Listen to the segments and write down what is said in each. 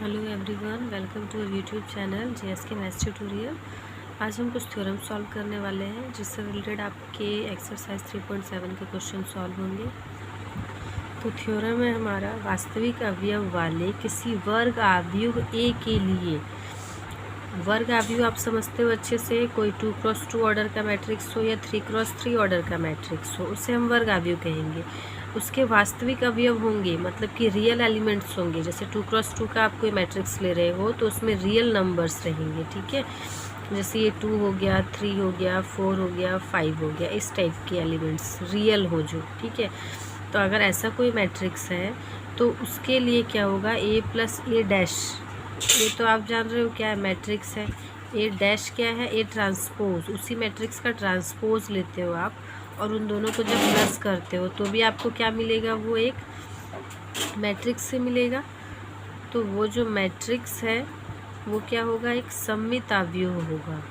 Hello everyone, welcome to our YouTube channel JSK maths tutorial. आज हम कुछ theorem solve करने वाले हैं जिससे रिलेटेड आपके एक्सरसाइज 3.7 के क्वेश्चन सॉल्व होंगे। तो थ्योरम है हमारा, वास्तविक अवयव वाले किसी वर्ग आव्यूह A के लिए, वर्ग आव्यूह आप समझते हो अच्छे से, कोई 2x2 ऑर्डर का मैट्रिक्स हो या 3x3 ऑर्डर का मैट्रिक्स हो, उसे हम वर्ग आव्यूह कहेंगे। उसके वास्तविक अवयव होंगे, मतलब कि रियल एलिमेंट्स होंगे। जैसे 2x2 का आप कोई मैट्रिक्स ले रहे हो तो उसमें रियल नंबर्स रहेंगे, ठीक है। जैसे ये 2 हो गया, 3 हो गया, 4 हो गया, 5 हो गया, इस टाइप के एलिमेंट्स रियल हो जो, ठीक है। तो अगर ऐसा कोई मैट्रिक्स है तो उसके लिए क्या होगा, A+A'। ये तो आप जान रहे हो क्या है, मैट्रिक्स है। A' क्या है, A ट्रांसपोज, उसी मैट्रिक्स का ट्रांसपोज लेते हो आप और उन दोनों को जब प्लस करते हो तो भी आपको क्या मिलेगा, वो एक मैट्रिक्स से मिलेगा। तो वो जो मैट्रिक्स है वो क्या होगा, एक सममित अवयव होगा,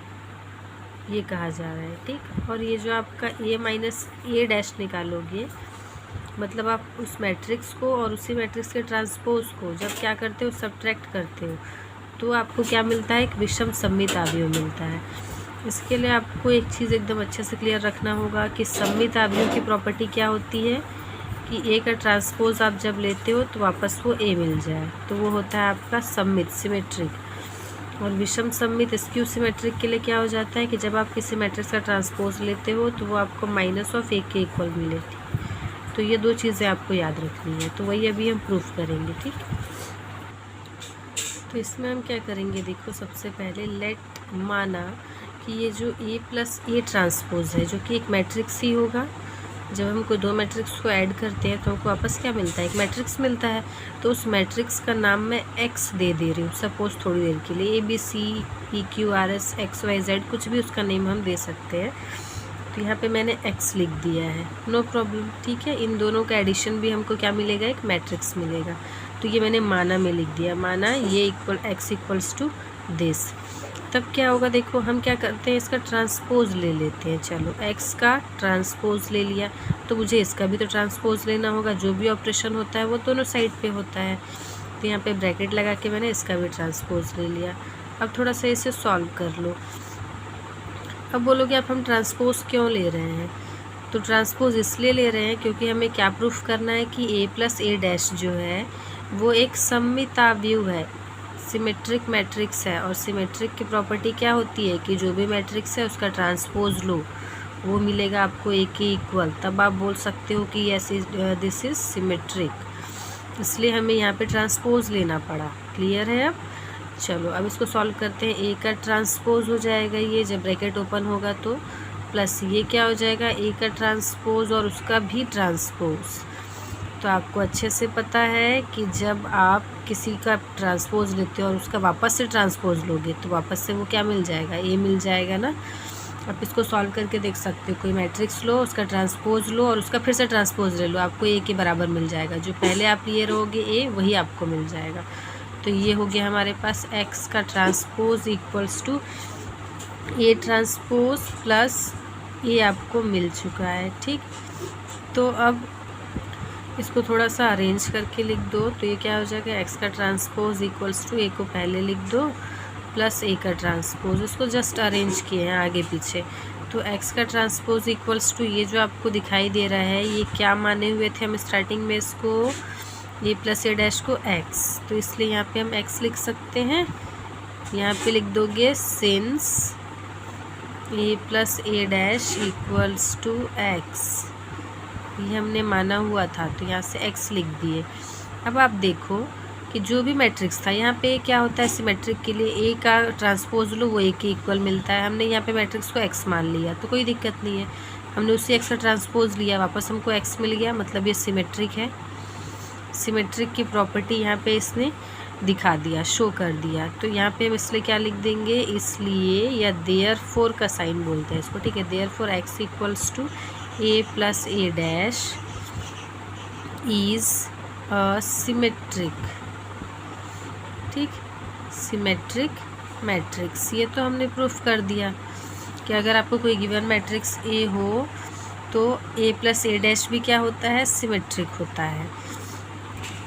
ये कहा जा रहा है, ठीक। और ये जो आपका A-A' निकालोगे, मतलब आप उस मैट्रिक्स को और उसी मैट्रिक्स के ट्रांसपोज को जब क्या करते हो, सब्ट्रैक्ट करते हो, तो आपको क्या मिलता है, एक विषम सममित अवयव मिलता है। इसके लिए आपको एक चीज़ एकदम अच्छे से क्लियर रखना होगा कि सममित अवयव की प्रॉपर्टी क्या होती है कि A का ट्रांसपोज आप जब लेते हो तो वापस वो A मिल जाए, तो वो होता है आपका सममित, सिमेट्रिक। और विषम सममित स्क्यू सिमेट्रिक के लिए क्या हो जाता है कि जब आप किसी मैट्रिक्स का ट्रांसपोज लेते हो तो वो आपको -(A) के इक्वल मिले। तो ये दो चीज़ें आपको याद रखनी है, तो वही अभी हम प्रूफ करेंगे, ठीक। तो इसमें हम क्या करेंगे, देखो सबसे पहले लेट माना कि ये जो A+A ट्रांसपोज है, जो कि एक मैट्रिक्स ही होगा। जब हम कोई दो मैट्रिक्स को ऐड करते हैं तो हमको वापस क्या मिलता है, एक मैट्रिक्स मिलता है। तो उस मैट्रिक्स का नाम मैं X दे रही हूँ सपोज, थोड़ी देर के लिए ABCPQRS XYZ, कुछ भी उसका नेम हम दे सकते हैं। तो यहाँ पे मैंने X लिख दिया है, नो प्रॉब्लम, ठीक है। इन दोनों का एडिशन भी हमको क्या मिलेगा, एक मैट्रिक्स मिलेगा। तो ये मैंने माना में लिख दिया, माना ये X इक्वल्स टू दिस। तब क्या होगा, देखो हम क्या करते हैं, इसका ट्रांसपोज ले लेते हैं। चलो X का ट्रांसपोज ले लिया तो मुझे इसका भी तो ट्रांसपोज लेना होगा। जो भी ऑपरेशन होता है वो दोनों साइड पे होता है। तो यहाँ पे ब्रैकेट लगा के मैंने इसका भी ट्रांसपोज ले लिया। अब थोड़ा सा इसे सॉल्व कर लो। अब बोलोगे आप हम ट्रांसपोज क्यों ले रहे हैं, तो ट्रांसपोज इसलिए ले रहे हैं क्योंकि हमें क्या प्रूफ करना है कि A+A' जो है वो एक सममित अवयव है, सिमेट्रिक मैट्रिक्स है। और सिमेट्रिक की प्रॉपर्टी क्या होती है कि जो भी मैट्रिक्स है उसका ट्रांसपोज लो, वो मिलेगा आपको A के इक्वल। तब आप बोल सकते हो कि यस दिस इज़ सिमेट्रिक। इसलिए हमें यहाँ पे ट्रांसपोज लेना पड़ा। क्लियर है अब। चलो अब इसको सॉल्व करते हैं। A का ट्रांसपोज हो जाएगा ये, जब ब्रैकेट ओपन होगा तो, प्लस ये क्या हो जाएगा, A का ट्रांसपोज और उसका भी ट्रांसपोज। तो आपको अच्छे से पता है कि जब आप किसी का ट्रांसपोज लेते हो और उसका वापस से ट्रांसपोज लोगे तो वापस से वो क्या मिल जाएगा, A मिल जाएगा ना। आप इसको सॉल्व करके देख सकते हो, कोई मैट्रिक्स लो, उसका ट्रांसपोज लो और उसका फिर से ट्रांसपोज ले लो, आपको A के बराबर मिल जाएगा। जो पहले आप लिए रहोगे A, वही आपको मिल जाएगा। तो ये हो गया हमारे पास X का transpose equals to A transpose plus A आपको मिल चुका है, ठीक। तो अब इसको थोड़ा सा अरेंज करके लिख दो, तो ये क्या हो जाएगा, X का ट्रांसपोज इक्वल्स टू A को पहले लिख दो प्लस A का ट्रांसपोज, इसको जस्ट अरेंज किए हैं आगे पीछे। तो X का ट्रांसपोज इक्वल्स टू ये जो आपको दिखाई दे रहा है, ये क्या माने हुए थे हम स्टार्टिंग में, इसको A+A' को X, तो इसलिए यहाँ पे हम X लिख सकते हैं। यहाँ पे लिख दोगे since A+A' equals to X, ये हमने माना हुआ था, तो यहाँ से X लिख दिए। अब आप देखो कि जो भी मैट्रिक्स था, यहाँ पे क्या होता है सिमेट्रिक के लिए, A का ट्रांसपोज लो वो A के इक्वल मिलता है। हमने यहाँ पे मैट्रिक्स को X मान लिया तो कोई दिक्कत नहीं है, हमने उसी X का ट्रांसपोज लिया, वापस हमको X मिल गया, मतलब ये सिमेट्रिक है। सिमेट्रिक की प्रॉपर्टी यहाँ पे इसने दिखा दिया, शो कर दिया। तो यहाँ पे हम इसलिए क्या लिख देंगे, इसलिए या देयरफॉर का साइन बोलते हैं इसको, ठीक है। Therefore X equals to A+A' is a symmetric, ठीक, सिमेट्रिक मैट्रिक्स। ये तो हमने प्रूफ कर दिया कि अगर आपको कोई गिवन मैट्रिक्स A हो तो A+A' भी क्या होता है, सिमेट्रिक होता है।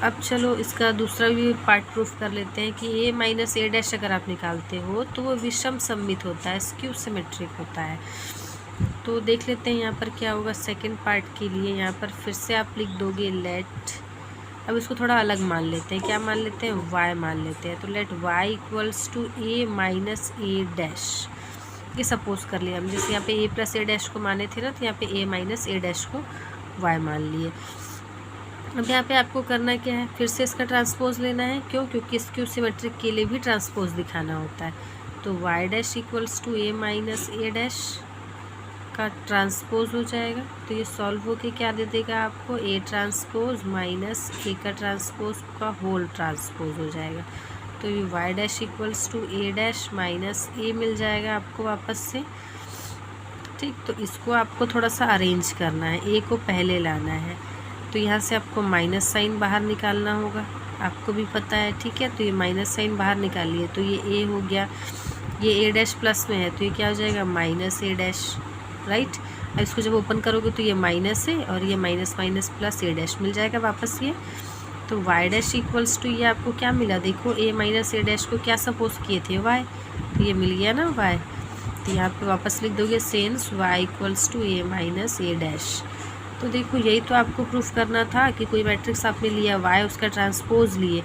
अब चलो इसका दूसरा भी पार्ट प्रूफ कर लेते हैं कि a माइनस ए डैश अगर आप निकालते हो तो वो विषम सममित होता है, स्क्यू सिमेट्रिक होता है। तो देख लेते हैं यहाँ पर क्या होगा। सेकंड पार्ट के लिए यहाँ पर फिर से आप लिख दोगे लेट, अब इसको थोड़ा अलग मान लेते हैं, क्या मान लेते हैं, y मान लेते हैं। तो let y equals to a minus a dash, ये सपोज कर लिया हम। जैसे यहाँ पे a प्लस ए डैश को माने थे ना, तो यहाँ पे a माइनस ए डैश को y मान लिए। अब यहाँ पे आपको करना क्या है, फिर से इसका ट्रांसपोज लेना है। क्यों? क्योंकि स्क्यू सिमेट्रिक के लिए भी ट्रांसपोज दिखाना होता है। तो y dash equals to a minus a dash का ट्रांसपोज हो जाएगा। तो ये सॉल्व होके क्या दे देगा आपको, a ट्रांसपोज माइनस a का ट्रांसपोज का होल ट्रांसपोज हो जाएगा। तो ये y dash equals to a dash minus a मिल जाएगा आपको वापस से। ठीक, तो इसको आपको थोड़ा सा अरेंज करना है, a को पहले लाना है। तो यहाँ से आपको माइनस साइन बाहर निकालना होगा, आपको भी पता है। ठीक है, तो ये माइनस साइन बाहर निकालिए, तो ये a हो गया, ये a डैश प्लस में है तो ये क्या हो जाएगा, माइनस a डैश, राइट। अब इसको जब ओपन करोगे तो ये माइनस है और ये minus minus plus a dash मिल जाएगा वापस ये। तो y डैश इक्वल्स टू, ये आपको क्या मिला, देखो a माइनस ए डैश को क्या सपोज किए थे, y, तो ये मिल गया ना y। तो यहाँ पे वापस लिख दोगे since y equals to a minus a dash. तो देखो यही तो आपको प्रूफ करना था कि कोई मैट्रिक्स आपने लिया y, उसका ट्रांसपोज लिए,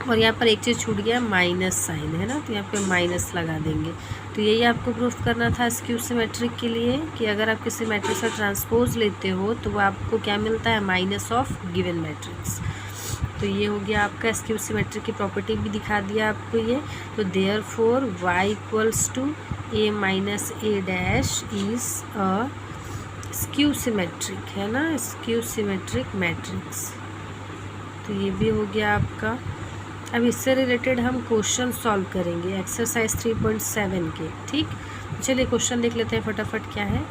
और यहाँ पर एक चीज़ छूट गया, माइनस साइन है ना, तो यहाँ पे माइनस लगा देंगे। तो यही आपको प्रूफ करना था स्क्यू सिमेट्रिक के लिए कि अगर आप किसी मैट्रिक्स का ट्रांसपोज लेते हो तो वो आपको क्या मिलता है, माइनस ऑफ गिवन मैट्रिक्स। तो ये हो गया आपका स्क्यू सिमेट्रिक की प्रॉपर्टी भी दिखा दिया आपको ये। तो therefore y equals to a minus a dash is a skew symmetric, है ना, स्क्यू सिमेट्रिक मैट्रिक्स। तो ये भी हो गया आपका। अब इससे रिलेटेड हम क्वेश्चन सॉल्व करेंगे एक्सरसाइज 3.7 के। ठीक, चलिए क्वेश्चन देख लेते हैं फटाफट क्या है।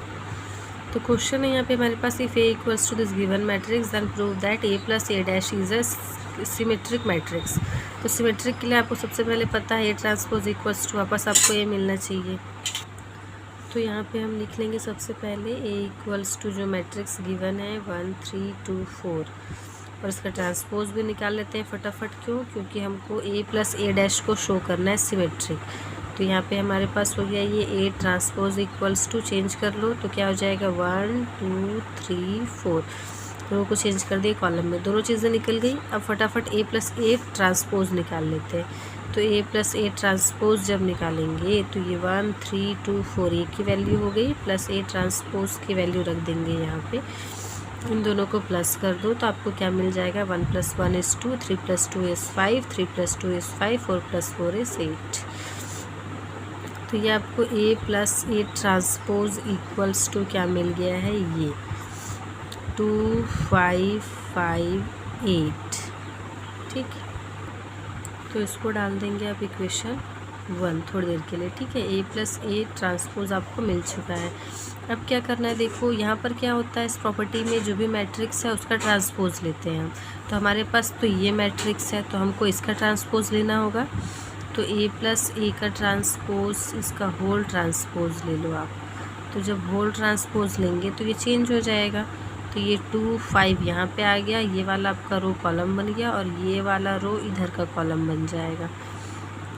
तो क्वेश्चन है यहाँ पे हमारे पास, if a equals to this given matrix then prove that a plus A dash is a symmetric matrix. तो सिमेट्रिक के लिए आपको सबसे पहले पता है a ट्रांसपोज इक्वल्स टू, वापस आपको a मिलना चाहिए। तो यहाँ पे हम लिख लेंगे सबसे पहले a इक्वल्स टू जो मैट्रिक्स गिवन है 1 3 2 4, और इसका ट्रांसपोज भी निकाल लेते हैं फटाफट। क्यों? क्योंकि हमको a प्लस ए डैश को शो करना है सिमेट्रिक। तो यहाँ पे हमारे पास हो गया ये a transpose equals to, change कर लो तो क्या हो जाएगा 1 2 3 4, दोनों को चेंज कर दिए कॉलम में, दोनों चीज़ें निकल गई। अब फटाफट a प्लस ए ट्रांसपोज निकाल लेते हैं। तो a प्लस ए ट्रांसपोज जब निकालेंगे तो ये 1 3 2 4 a की वैल्यू हो गई, प्लस a ट्रांसपोज की वैल्यू रख देंगे यहाँ पे, इन दोनों को प्लस कर दो तो आपको क्या मिल जाएगा, 1 + 1 = 2, 3 + 2 = 5, 3 + 2 = 5, 4 + 4 = 8। तो ये आपको a plus a transpose equals to क्या मिल गया है, ये 2 5 5 8। ठीक, तो इसको डाल देंगे आप इक्वेशन 1 थोड़ी देर के लिए। ठीक है, a प्लस ए ट्रांसपोज आपको मिल चुका है। अब क्या करना है, देखो यहाँ पर क्या होता है, इस प्रॉपर्टी में जो भी मैट्रिक्स है उसका ट्रांसपोज लेते हैं हम। तो हमारे पास तो ये मैट्रिक्स है तो हमको इसका ट्रांसपोज लेना होगा। तो a प्लस ए का ट्रांसपोज, इसका होल ट्रांसपोज ले लो आप। तो जब होल ट्रांसपोज लेंगे तो ये चेंज हो जाएगा। तो ये 2 5 यहाँ पे आ गया, ये वाला आपका रो कॉलम बन गया और ये वाला रो इधर का कॉलम बन जाएगा।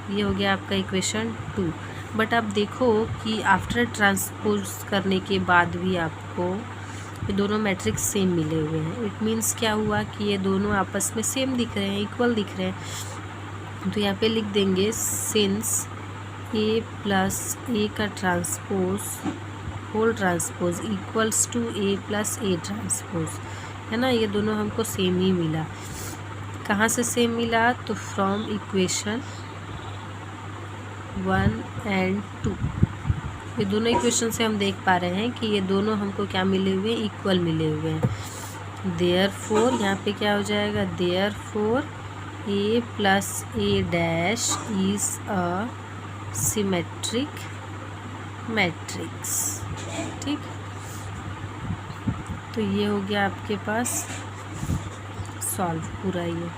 ये हो गया आपका इक्वेशन 2। बट आप देखो कि आफ्टर ट्रांसपोज करने के बाद भी आपको ये दोनों मैट्रिक्स सेम मिले हुए हैं। इट मीन्स क्या हुआ कि ये दोनों आपस में सेम दिख रहे हैं, इक्वल दिख रहे हैं। तो यहाँ पे लिख देंगे सिंस a प्लस ए का transpose whole transpose equals to a plus a transpose, है ना, ये दोनों हमको सेम ही मिला। कहाँ से सेम मिला, तो फ्रॉम इक्वेशन 1 और 2, ये दोनों इक्वेशन से हम देख पा रहे हैं कि ये दोनों हमको क्या मिले हुए हैं, इक्वल मिले हुए हैं। देयरफॉर यहाँ पे क्या हो जाएगा, therefore a plus A dash is a symmetric matrix. ठीक, तो ये हो गया आपके पास सॉल्व पूरा। ये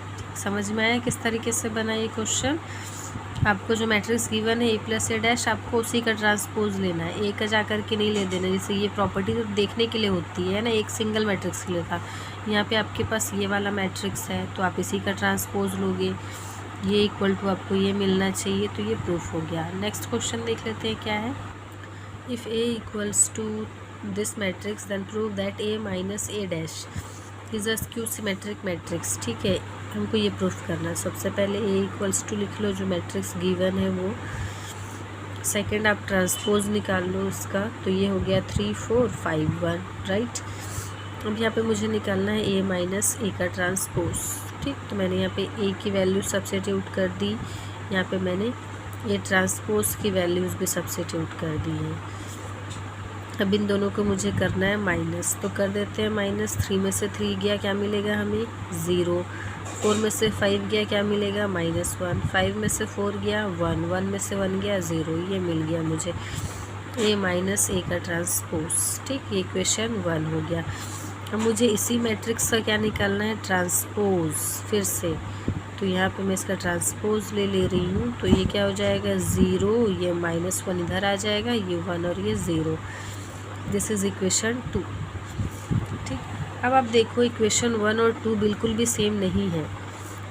समझ में आया किस तरीके से बना ये क्वेश्चन। आपको जो मैट्रिक्स गिवन है ए प्लस ए डैश, आपको उसी का ट्रांसपोज लेना है, ए का जा कर के नहीं ले देना। जैसे ये प्रॉपर्टी तो देखने के लिए होती है ना, एक सिंगल मैट्रिक्स के लिए था, यहाँ पे आपके पास ये वाला मैट्रिक्स है तो आप इसी का ट्रांसपोज लोगे, ये इक्वल टू आपको ये मिलना चाहिए, तो ये प्रूफ हो गया। नेक्स्ट क्वेश्चन देख लेते हैं क्या है। If a equals to this matrix then prove that a minus a dash is a skew symmetric matrix. ठीक है, हमको ये प्रूफ करना है। सबसे पहले ए इक्वल्स टू लिख लो, जो मैट्रिक्स गिवन है वो। सेकंड आप ट्रांसपोज निकाल लो उसका, तो ये हो गया 3 4 5 1, राइट। अब यहाँ पे मुझे निकालना है ए माइनस ए का ट्रांसपोज। ठीक, तो मैंने यहाँ पे ए की वैल्यू सब्स्टिट्यूट कर दी, यहाँ पे मैंने ए ट्रांसपोज की वैल्यूज़ भी सब्स्टिट्यूट कर दी हैं। अब इन दोनों को मुझे करना है माइनस, तो कर देते हैं माइनस। 3 में से 3 गया, क्या मिलेगा हमें 0। 4 में से 5 गया, क्या मिलेगा -1। 5 में से 4 गया 1, 1 में से 1 गया 0, ये मिल गया मुझे ए माइनस ए का ट्रांसपोज। ठीक, ये इक्वेशन 1 हो गया। अब मुझे इसी मैट्रिक्स का क्या निकालना है, ट्रांसपोज फिर से। तो यहाँ पे मैं इसका ट्रांसपोज ले रही हूँ, तो ये क्या हो जाएगा 0, ये -1 इधर आ जाएगा, ये 1 और ये 0। This is equation 2। ठीक, अब आप देखो इक्वेशन 1 और 2 बिल्कुल भी सेम नहीं है।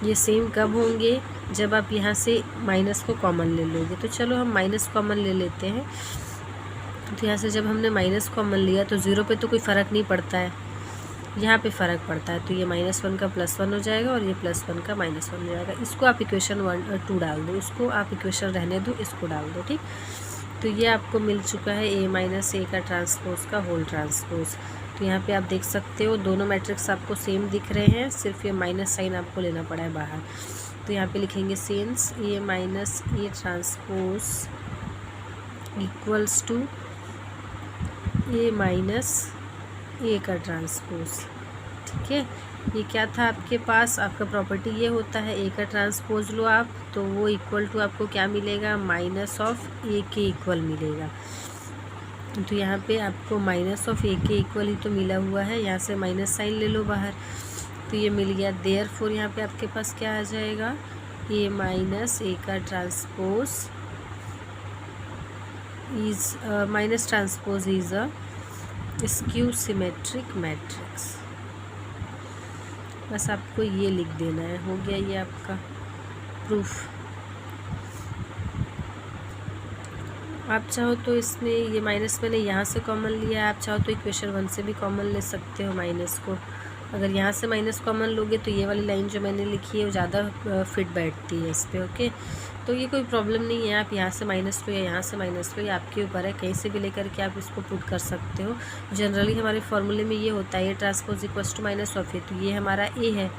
ये सेम कब होंगे, जब आप यहाँ से माइनस को कॉमन ले लोगे। तो चलो हम माइनस कॉमन ले लेते हैं। तो यहाँ से जब हमने माइनस कॉमन लिया तो 0 पे तो कोई फ़र्क नहीं पड़ता है, यहाँ पे फ़र्क पड़ता है। तो ये -1 का +1 हो जाएगा और ये +1 का -1 हो जाएगा। इसको आप इक्वेशन 1 और 2 डाल दो, इसको आप इक्वेशन रहने दो, इसको डाल दो। ठीक, तो ये आपको मिल चुका है ए माइनस ए का ट्रांसपोज का होल ट्रांसपोज। तो यहाँ पे आप देख सकते हो दोनों मैट्रिक्स आपको सेम दिख रहे हैं, सिर्फ ये माइनस साइन आपको लेना पड़ा है बाहर। तो यहाँ पे लिखेंगे since A minus A transpose equals to A minus A का ट्रांसपोज। ठीक है, ये क्या था आपके पास, आपका प्रॉपर्टी ये होता है ए का ट्रांसपोज लो आप, तो वो इक्वल टू आपको क्या मिलेगा, माइनस ऑफ ए के इक्वल मिलेगा। तो यहाँ पे आपको माइनस ऑफ ए के इक्वल ही तो मिला हुआ है, यहाँ से माइनस साइन ले लो बाहर, तो ये मिल गया। देयरफॉर यहाँ पे आपके पास क्या आ जाएगा, ए माइनस ए का transpose is minus transpose is a skew symmetric matrix. बस आपको ये लिख देना है, हो गया ये आपका प्रूफ। आप चाहो तो इसमें ये माइनस मैंने यहाँ से कॉमन लिया है, आप चाहो तो इक्वेशन 1 से भी कॉमन ले सकते हो माइनस को। अगर यहाँ से माइनस कॉमन लोगे तो ये वाली लाइन जो मैंने लिखी है वो ज़्यादा फिट बैठती है इस पर। ओके, तो ये कोई प्रॉब्लम नहीं है, आप यहाँ से माइनस लो या यहाँ से माइनस लो, ये आपके ऊपर है, कहीं से भी लेकर के आप इसको पुट कर सकते हो। जनरली हमारे फॉर्मूले में ये होता है, A transpose equals to minus of A, तो ये हमारा ए है,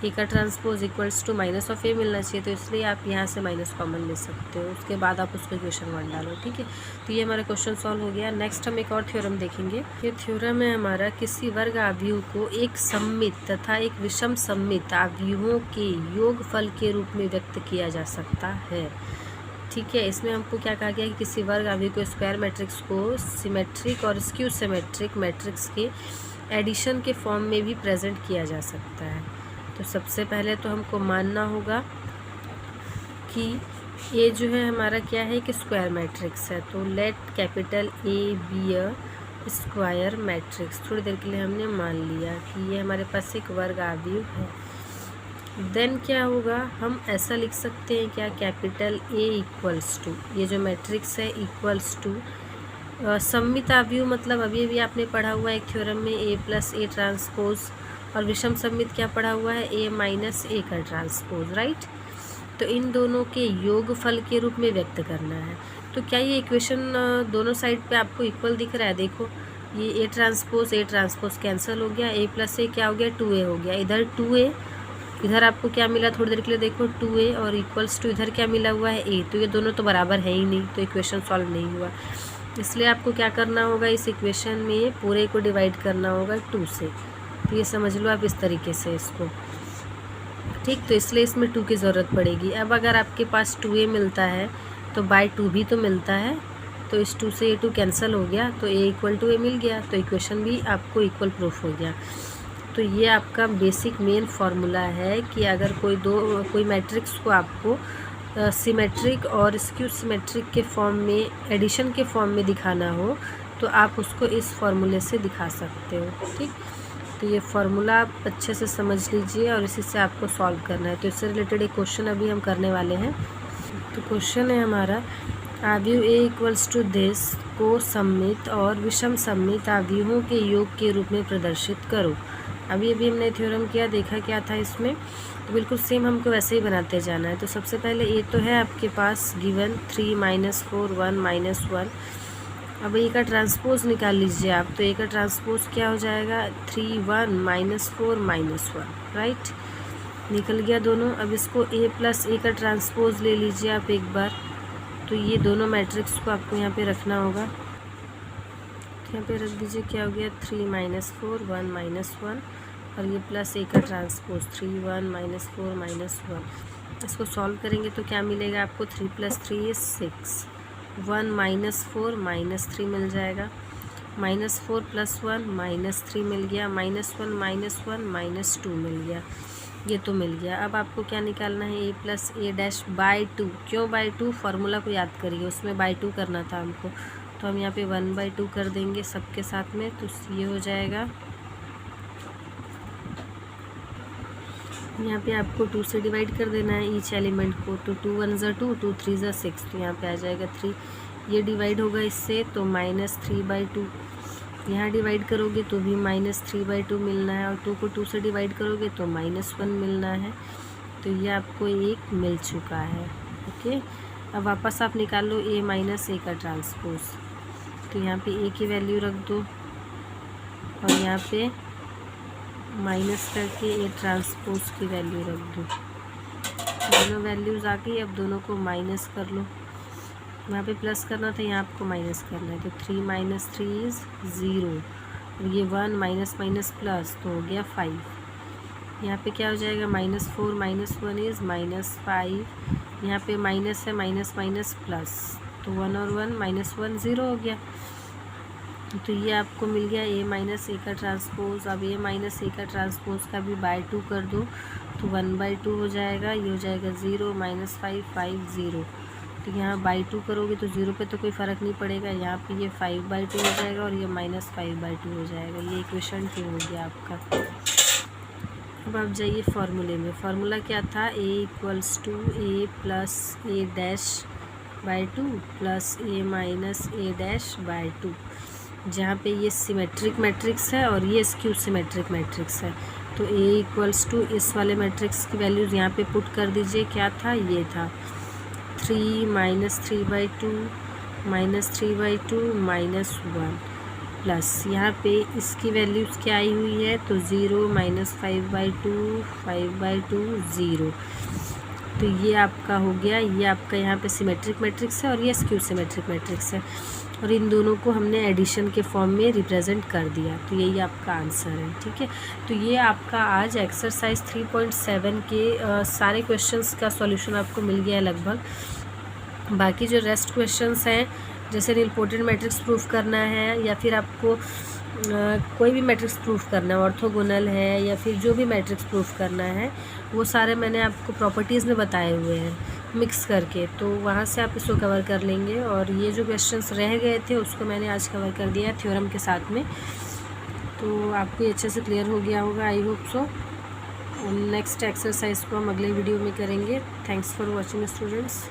ए का transpose equals to minus of A मिलना चाहिए, तो इसलिए आप यहाँ से माइनस कॉमन ले सकते हो, उसके बाद आप उसको इक्वेशन 1 डालो। ठीक है, तो ये हमारा क्वेश्चन सॉल्व हो गया। नेक्स्ट हम एक और थ्योरम देखेंगे। ये थ्योरम है हमारा, किसी वर्ग आव्यूह को एक सममित तथा एक विषम सममित आव्यूहों के योगफल के रूप में व्यक्त किया जा सकता है। ठीक है, इसमें हमको क्या कहा गया कि किसी वर्ग आव्यूह को स्क्वायर मैट्रिक्स को सिमेट्रिक और स्क्यू सिमेट्रिक मैट्रिक्स के एडिशन के फॉर्म में भी प्रेजेंट किया जा सकता है। तो सबसे पहले तो हमको मानना होगा कि ये जो है हमारा क्या है कि स्क्वायर मैट्रिक्स है, तो let capital A be a square matrix. थोड़ी देर के लिए हमने मान लिया कि ये हमारे पास एक वर्ग आव्यूह है। देन क्या होगा, हम ऐसा लिख सकते हैं क्या, कैपिटल ए इक्वल्स टू, ये जो मैट्रिक्स है इक्वल्स टू सममित आव्यूह, मतलब अभी भी आपने पढ़ा हुआ है एक थ्योरम में ए प्लस ए ट्रांसपोज, और विषम सममित क्या पढ़ा हुआ है, ए माइनस ए का ट्रांसपोज, राइट। तो इन दोनों के योगफल के रूप में व्यक्त करना है। तो क्या ये इक्वेशन दोनों साइड पे आपको इक्वल दिख रहा है, देखो ये ए ट्रांसपोज कैंसिल हो गया, ए प्लस ए क्या हो गया 2a हो गया, इधर 2a, इधर आपको क्या मिला, थोड़ी देर के लिए देखो 2a और इक्वल्स टू इधर क्या मिला हुआ है a, तो ये दोनों तो बराबर है ही नहीं, तो इक्वेशन सॉल्व नहीं हुआ। इसलिए आपको क्या करना होगा, इस इक्वेशन में पूरे को डिवाइड करना होगा 2 से। तो ये समझ लो आप इस तरीके से इसको, ठीक। तो इसलिए इसमें 2 की ज़रूरत पड़ेगी। अब अगर आपके पास 2a मिलता है तो बाय 2 भी तो मिलता है, तो इस 2 से ये 2 कैंसिल हो गया, तो a इक्वल टू a मिल गया, तो इक्वेशन भी आपको इक्वल प्रूफ हो गया। तो ये आपका बेसिक मेन फार्मूला है कि अगर कोई मैट्रिक्स को आपको सिमेट्रिक और स्क्यू सिमेट्रिक के फॉर्म में, एडिशन के फॉर्म में दिखाना हो तो आप उसको इस फॉर्मूले से दिखा सकते हो। ठीक, तो ये फार्मूला आप अच्छे से समझ लीजिए और इसी से आपको सॉल्व करना है। तो इससे रिलेटेड एक क्वेश्चन अभी हम करने वाले हैं। तो क्वेश्चन है हमारा, आव्यूह ए इक्वल्स टू दिस को सममित और विषम सममित आव्यूहों के योग के रूप में प्रदर्शित करो। अभी हमने थ्योरम किया, देखा क्या था इसमें, तो बिल्कुल सेम हमको वैसे ही बनाते जाना है। तो सबसे पहले ए तो है आपके पास गिवन 3 - 4 1 -1। अब ए का ट्रांसपोज निकाल लीजिए आप। तो ए का ट्रांसपोज क्या हो जाएगा, 3 1 -4 -1, राइट, निकल गया दोनों। अब इसको ए प्लस ए का ट्रांसपोज ले लीजिए आप एक बार। तो ये दोनों मैट्रिक्स को आपको यहाँ पे रखना होगा। तो यहाँ पे रख दीजिए, क्या हो गया, 3 - 4 1 -1 और ये प्लस ए का ट्रांसपोज 3 1 -4 -1। इसको सॉल्व करेंगे तो क्या मिलेगा आपको, 3 + 3 = 6, 1 - 4 -3 मिल जाएगा, -4 + 1 -3 मिल गया, -1 -1 -2 मिल गया, ये तो मिल गया। अब आपको क्या निकालना है, a + a'/2। क्यों बाई 2, फार्मूला को याद करिए, उसमें बाई 2 करना था हमको। तो हम यहाँ पे 1/2 कर देंगे सबके साथ में। तो ये हो जाएगा, यहाँ पे आपको 2 से डिवाइड कर देना है ईच एलिमेंट को। तो 2 1 = 2, 2 3 = 6, तो यहाँ पे आ जाएगा 3। ये डिवाइड होगा इससे तो -3/2। यहाँ डिवाइड करोगे तो भी -3/2 मिलना है, और 2 को 2 से डिवाइड करोगे तो -1 मिलना है। तो ये आपको 1 मिल चुका है। ओके, अब वापस आप निकाल लो a - a का ट्रांसपोज। तो यहाँ पे a की वैल्यू रख दो और यहाँ पे माइनस करके ए ट्रांसपोज की वैल्यू रख दो। दोनों वैल्यूज़ आ गई, अब दोनों को माइनस कर लो। यहाँ पे प्लस करना था, यहाँ आपको माइनस करना है। तो 3 - 3 = 0, और ये 1 माइनस माइनस प्लस, तो हो गया 5। यहाँ पे क्या हो जाएगा, -4 - 1 = -5। यहाँ पे माइनस है, माइनस माइनस प्लस, तो 1 और 1 -1 0 हो गया। तो ये आपको मिल गया a - a का ट्रांसपोज। अब a - a का ट्रांसपोज का भी बाई 2 कर दो तो 1/2 हो जाएगा। ये हो जाएगा 0 -5 5 0। तो यहाँ बाई 2 करोगे तो 0 पे तो कोई फ़र्क नहीं पड़ेगा। यहाँ पे ये 5/2 हो जाएगा और ये -5/2 हो जाएगा। ये इक्वेशन 2 हो गया आपका। अब आप जाइए फार्मूले में। फार्मूला क्या था, a = a + a'/2 + a - a'/2, जहाँ पे ये सिमेट्रिक मैट्रिक्स है और ये स्क्यू सिमेट्रिक मैट्रिक्स है। तो a = इस वाले मैट्रिक्स की वैल्यूज़ यहाँ पे पुट कर दीजिए। क्या था, ये था 3 - 3/2 -3/2 -1 प्लस यहाँ पे इसकी वैल्यूज़ क्या आई हुई है, तो 0 -5/2 5/2 0। तो ये आपका हो गया। ये आपका यहाँ पे सिमेट्रिक मैट्रिक्स है और ये स्क्यू सिमेट्रिक मैट्रिक्स है, और इन दोनों को हमने एडिशन के फॉर्म में रिप्रेजेंट कर दिया। तो यही आपका आंसर है। ठीक है, तो ये आपका आज एक्सरसाइज 3.7 के सारे क्वेश्चंस का सॉल्यूशन आपको मिल गया है लगभग। बाकी जो रेस्ट क्वेश्चंस हैं, जैसे निलपोटेंट मैट्रिक्स प्रूफ करना है, या फिर आपको कोई भी मैट्रिक्स प्रूफ करना है, ऑर्थोगोनल है या फिर जो भी मैट्रिक्स प्रूफ करना है, वो सारे मैंने आपको प्रॉपर्टीज़ में बताए हुए हैं मिक्स करके। तो वहाँ से आप इसको कवर कर लेंगे। और ये जो क्वेश्चंस रह गए थे उसको मैंने आज कवर कर दिया है थ्योरम के साथ में। तो आपको ये अच्छे से क्लियर हो गया होगा, I hope so. Next exercise को हम अगले वीडियो में करेंगे। Thanks for watching students.